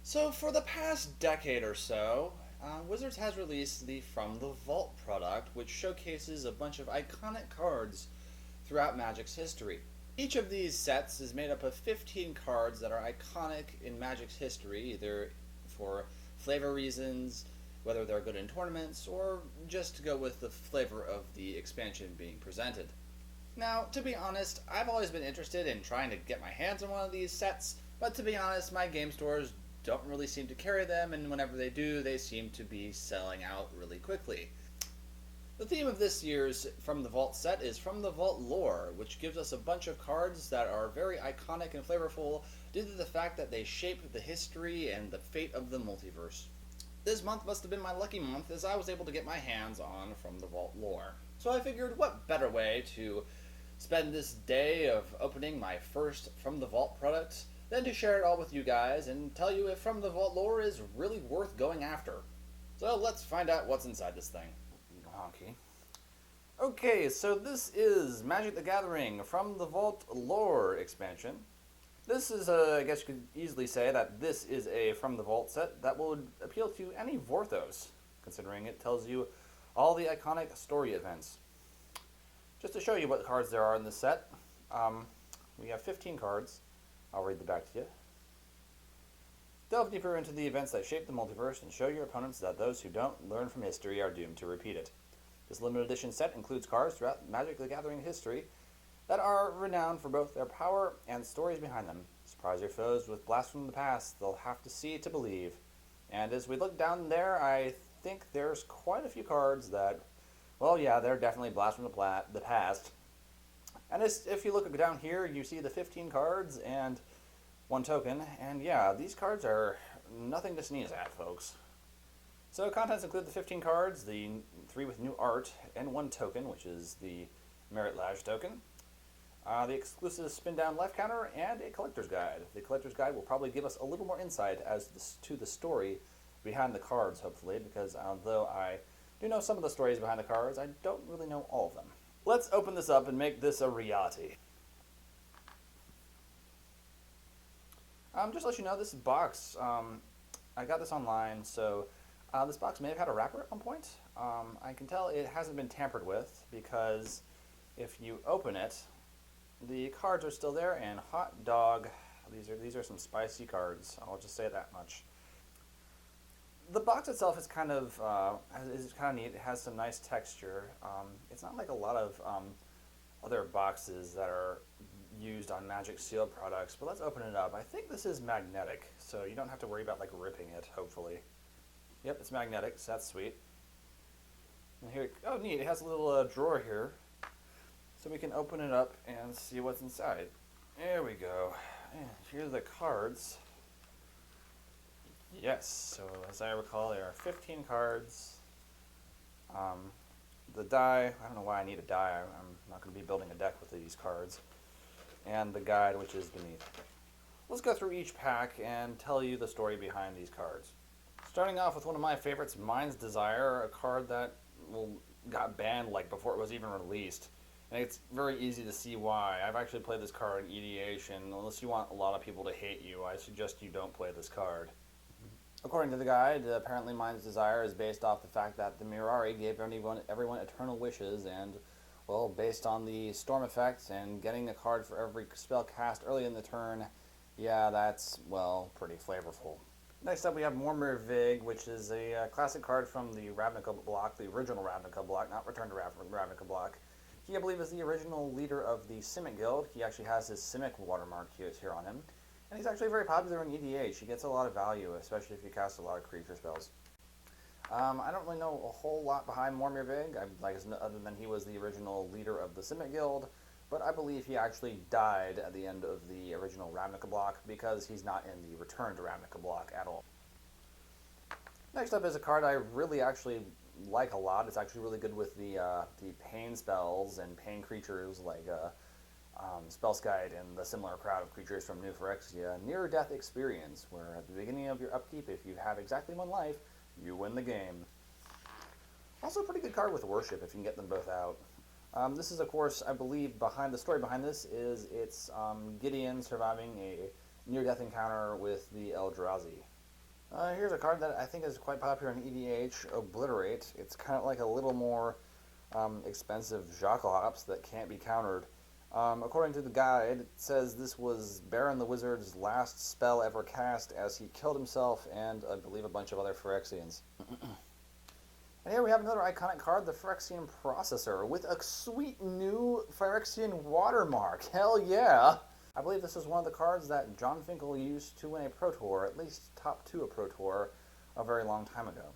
So, for the past decade or so, Wizards has released the From the Vault product, which showcases a bunch of iconic cards throughout Magic's history. Each of these sets is made up of 15 cards that are iconic in Magic's history, either for flavor reasons, whether they're good in tournaments, or just to go with the flavor of the expansion being presented. Now, to be honest, I've always been interested in trying to get my hands on one of these sets, but to be honest, my game stores don't really seem to carry them, and whenever they do, they seem to be selling out really quickly. The theme of this year's From the Vault set is From the Vault Lore, which gives us a bunch of cards that are very iconic and flavorful due to the fact that they shape the history and the fate of the multiverse. This month must have been my lucky month as I was able to get my hands on From the Vault Lore. So I figured what better way to spend this day of opening my first From the Vault product than to share it all with you guys and tell you if From the Vault Lore is really worth going after. So let's find out what's inside this thing. Honky. Okay, so this is Magic the Gathering From the Vault Lore expansion. This is, I guess you could easily say that this is a From the Vault set that will appeal to any Vorthos, considering it tells you all the iconic story events. Just to show you what cards there are in this set, we have 15 cards. I'll read the back to you. Delve deeper into the events that shape the multiverse and show your opponents that those who don't learn from history are doomed to repeat it. This limited edition set includes cards throughout Magic the Gathering history that are renowned for both their power and stories behind them. Surprise your foes with blasts from the past they'll have to see to believe. And as we look down there, I think there's quite a few cards that, well, yeah, they're definitely blasts from the past. And if you look down here, you see the 15 cards and one token, and yeah, these cards are nothing to sneeze at, folks. So contents include the 15 cards, the 3 with new art, and one token, which is the Merit Lash token, the exclusive spin down life counter, and a collector's guide. The collector's guide will probably give us a little more insight as to the story behind the cards, hopefully, because although I do know some of the stories behind the cards, I don't really know all of them. Let's open this up and make this a reality. Just to let you know, this box, I got this online, so this box may have had a wrapper at one point. I can tell it hasn't been tampered with because if you open it, the cards are still there, and hot dog, these are some spicy cards. I'll just say that much. The box itself is kind of neat. It has some nice texture. It's not like a lot of other boxes that are used on Magic sealed products, but let's open it up. I think this is magnetic, so you don't have to worry about like ripping it, hopefully. Yep, it's magnetic, so that's sweet. And here, oh neat, it has a little drawer here, so we can open it up and see what's inside. There we go. And here are the cards. Yes, so as I recall, there are 15 cards. The die, I don't know why I need a die. I'm not going to be building a deck with these cards. And the guide, which is beneath. Let's go through each pack and tell you the story behind these cards. Starting off with one of my favorites, Mind's Desire, a card that got banned like before it was even released. And it's very easy to see why. I've actually played this card in EDH, and unless you want a lot of people to hate you, I suggest you don't play this card. According to the guide, apparently Mind's Desire is based off the fact that the Mirari gave everyone eternal wishes, and, well, based on the storm effects and getting a card for every spell cast early in the turn, yeah, that's, well, pretty flavorful. Next up we have Mormir Vig, which is a classic card from the Ravnica block, the original Ravnica block, not Return to Ravnica block. He, I believe, is the original leader of the Simic Guild. He actually has his Simic watermark here on him. And he's actually very popular in EDH. He gets a lot of value, especially if you cast a lot of creature spells. I don't really know a whole lot behind Mormir Vig, other than he was the original leader of the Simic Guild, but I believe he actually died at the end of the original Ravnica block because he's not in the Return to Ravnica block at all. Next up is a card I really actually like a lot. It's actually really good with the pain spells and pain creatures like Spellskite and the similar crowd of creatures from New Phyrexia, Near Death Experience, where at the beginning of your upkeep, if you have exactly one life, you win the game. Also a pretty good card with Worship if you can get them both out. This is, of course, I believe, the story behind this is it's Gideon surviving a near-death encounter with the Eldrazi. Here's a card that I think is quite popular in EDH, Obliterate. It's kind of like a little more expensive Jackalhops that can't be countered. According to the guide, it says this was Baron the Wizard's last spell ever cast as he killed himself and, I believe, a bunch of other Phyrexians. And here we have another iconic card, the Phyrexian Processor, with a sweet new Phyrexian watermark. Hell yeah! I believe this is one of the cards that John Finkel used to win a Pro Tour, at least top 2 a Pro Tour, a very long time ago.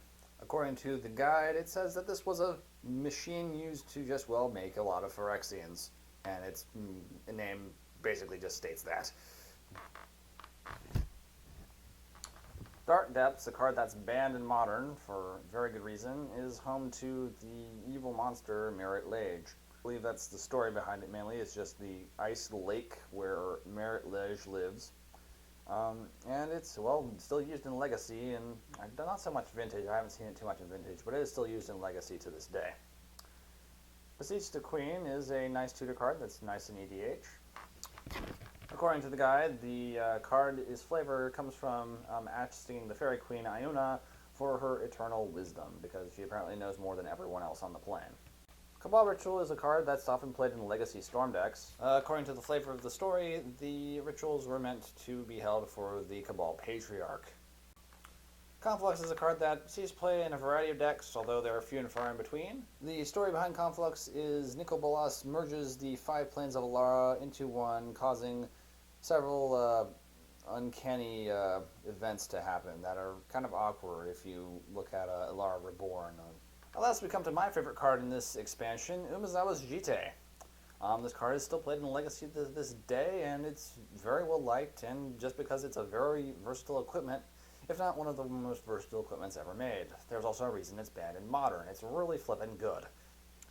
According to the guide, it says that this was a machine used to just, well, make a lot of Phyrexians. And its name basically just states that. Dark Depths, a card that's banned in Modern for very good reason, is home to the evil monster Merit Lage. I believe that's the story behind it mainly. It's just the ice lake where Merit Lage lives. And it's, well, still used in Legacy, and not so much Vintage. I haven't seen it too much in Vintage, but it is still used in Legacy to this day. Beseech the Queen is a nice tutor card that's nice in EDH. According to the guide, the card's flavor comes from asking the Fairy Queen Iuna for her eternal wisdom, because she apparently knows more than everyone else on the plane. Cabal Ritual is a card that's often played in Legacy Storm decks. According to the flavor of the story, the rituals were meant to be held for the Cabal Patriarch. Conflux is a card that sees play in a variety of decks, although there are few and far in between. The story behind Conflux is Nicol Bolas merges the 5 planes of Alara into one, causing several uncanny events to happen that are kind of awkward if you look at Alara Reborn. Last we come to my favorite card in this expansion, Umezawa's Jite. This card is still played in Legacy to this day, and it's very well liked, and just because it's a very versatile equipment, if not one of the most versatile equipments ever made. There's also a reason it's banned in Modern. It's really flippin' good.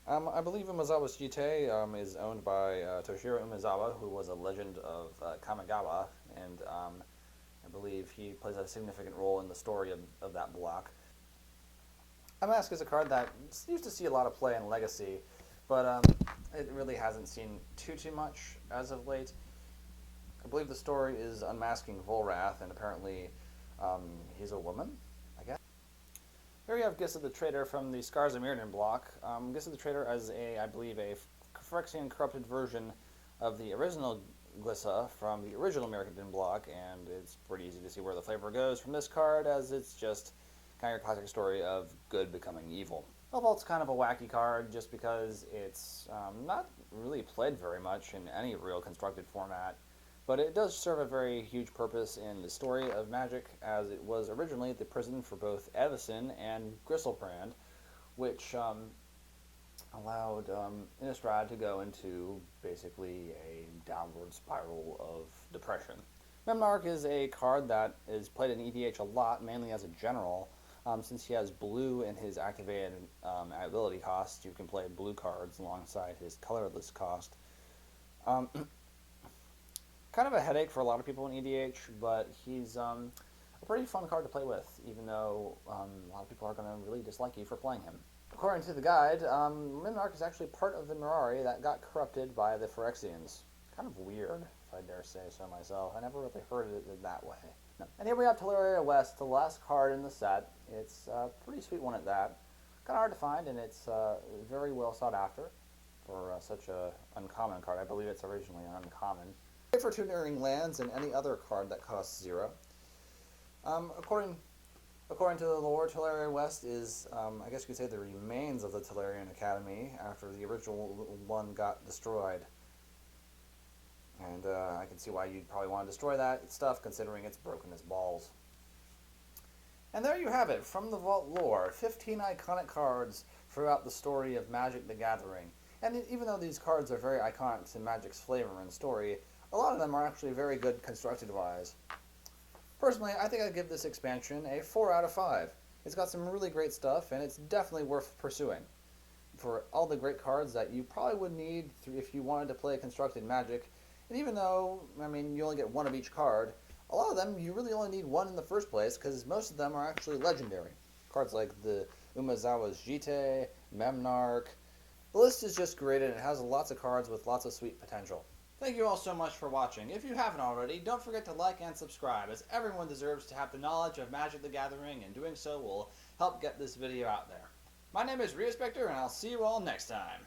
I believe Umezawa's Jite is owned by Toshiro Umezawa, who was a legend of Kamigawa, and I believe he plays a significant role in the story of that block. Mask is a card that used to see a lot of play in Legacy, but it really hasn't seen too much as of late. I believe the story is unmasking Volrath, and apparently he's a woman, I guess. Here we have Gissa the Traitor from the Scars of Mirrodin block. Gissa the Traitor is, I believe, a Phyrexian corrupted version of the original Glissa from the original Mirrodin block, and it's pretty easy to see where the flavor goes from this card, as it's just kind of your classic story of good becoming evil. Vault's kind of a wacky card just because it's not really played very much in any real constructed format, but it does serve a very huge purpose in the story of Magic, as it was originally the prison for both Evison and Gristlebrand, which allowed Innistrad to go into basically a downward spiral of depression. Memnarch is a card that is played in EDH a lot, mainly as a general. Since he has blue in his activated ability cost, you can play blue cards alongside his colorless cost. Kind of a headache for a lot of people in EDH, but he's a pretty fun card to play with, even though a lot of people are going to really dislike you for playing him. According to the guide, Memnarch is actually part of the Mirari that got corrupted by the Phyrexians. Kind of weird, if I dare say so myself. I never really heard it that way. No. And here we have Teleria West, the last card in the set. It's a pretty sweet one at that. Kind of hard to find, and it's very well sought after for such a uncommon card. I believe it's originally an uncommon. Great for tutoring lands and any other card that costs 0. According to the lore, Teleria West is, I guess you could say, the remains of the Telerian Academy after the original one got destroyed. And I can see why you'd probably want to destroy that stuff, considering it's broken as balls. And there you have it, from the Vault lore, 15 iconic cards throughout the story of Magic the Gathering. And even though these cards are very iconic to Magic's flavor and story, a lot of them are actually very good constructed-wise. Personally, I think I'd give this expansion a 4 out of 5. It's got some really great stuff, and it's definitely worth pursuing. For all the great cards that you probably would need if you wanted to play constructed Magic, and even though, I mean, you only get one of each card, a lot of them you really only need one in the first place, because most of them are actually legendary. Cards like the Umezawa's Jite, Memnarch. The list is just great, and it has lots of cards with lots of sweet potential. Thank you all so much for watching. If you haven't already, don't forget to like and subscribe, as everyone deserves to have the knowledge of Magic the Gathering, and doing so will help get this video out there. My name is Rio Spectre, and I'll see you all next time.